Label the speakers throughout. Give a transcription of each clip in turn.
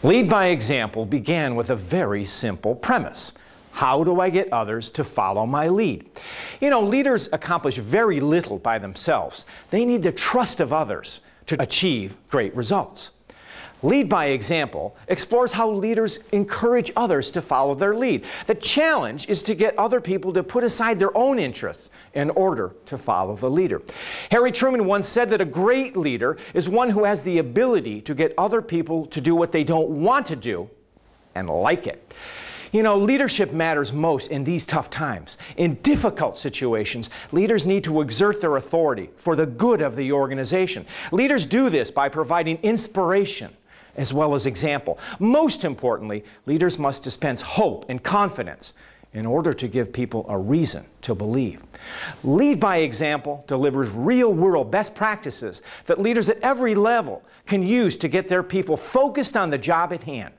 Speaker 1: Lead by example began with a very simple premise. How do I get others to follow my lead? You know, leaders accomplish very little by themselves. They need the trust of others to achieve great results. Lead by example explores how leaders encourage others to follow their lead. The challenge is to get other people to put aside their own interests in order to follow the leader. Harry Truman once said that a great leader is one who has the ability to get other people to do what they don't want to do and like it. You know, leadership matters most in these tough times. In difficult situations, leaders need to exert their authority for the good of the organization. Leaders do this by providing inspiration as well as example. Most importantly, leaders must dispense hope and confidence in order to give people a reason to believe. Lead by example delivers real-world best practices that leaders at every level can use to get their people focused on the job at hand.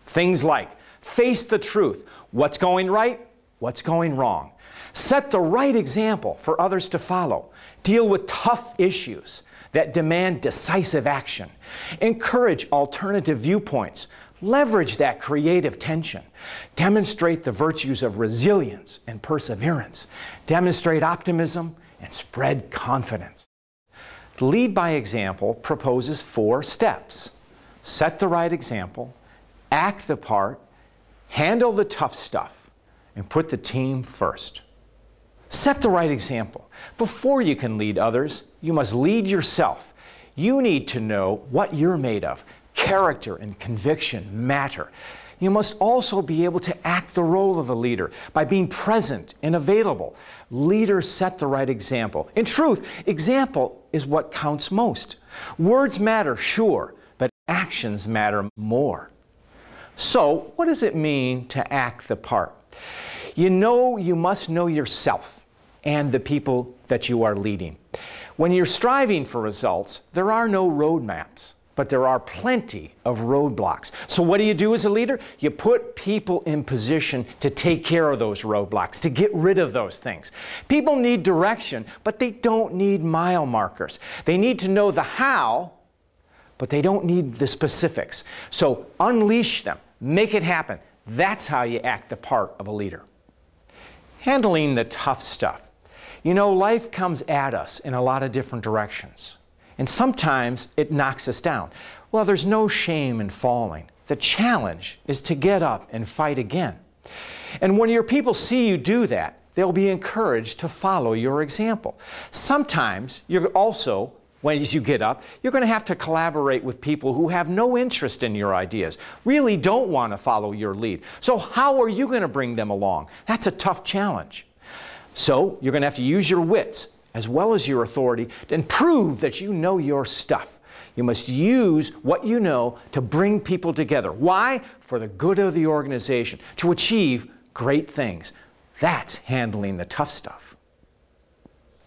Speaker 1: Things like face the truth, what's going right, what's going wrong. Set the right example for others to follow. Deal with tough issues that demand decisive action. Encourage alternative viewpoints. Leverage that creative tension. Demonstrate the virtues of resilience and perseverance. Demonstrate optimism and spread confidence. Lead by example proposes 4 steps. Set the right example, act the part, handle the tough stuff, and put the team first. Set the right example. Before you can lead others, you must lead yourself. You need to know what you're made of. Character and conviction matter. You must also be able to act the role of a leader by being present and available. Leaders set the right example. In truth, example is what counts most. Words matter, sure, but actions matter more. So, what does it mean to act the part? You must know yourself and the people that you are leading. When you're striving for results, there are no roadmaps, but there are plenty of roadblocks. So what do you do as a leader? You put people in position to take care of those roadblocks, to get rid of those things. People need direction, but they don't need mile markers. They need to know the how, but they don't need the specifics. So unleash them, make it happen. That's how you act the part of a leader. Handling the tough stuff. You know, life comes at us in a lot of different directions. And sometimes it knocks us down. Well, there's no shame in falling. The challenge is to get up and fight again. And when your people see you do that, they'll be encouraged to follow your example. Sometimes you're also, as you get up, you're going to have to collaborate with people who have no interest in your ideas, really don't want to follow your lead. So how are you going to bring them along? That's a tough challenge. So you're going to have to use your wits as well as your authority and prove that you know your stuff. You must use what you know to bring people together. Why? For the good of the organization, to achieve great things. That's handling the tough stuff.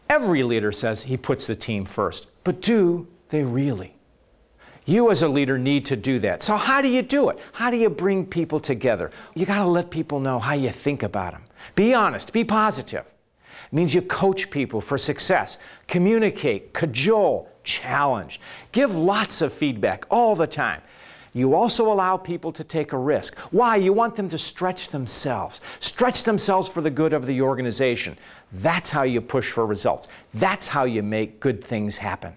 Speaker 1: Every leader says he puts the team first, but do they really? You as a leader need to do that. So how do you do it? How do you bring people together? You got to let people know how you think about them. Be honest, be positive. It means you coach people for success, communicate, cajole, challenge. Give lots of feedback all the time. You also allow people to take a risk. Why? You want them to stretch themselves for the good of the organization. That's how you push for results. That's how you make good things happen.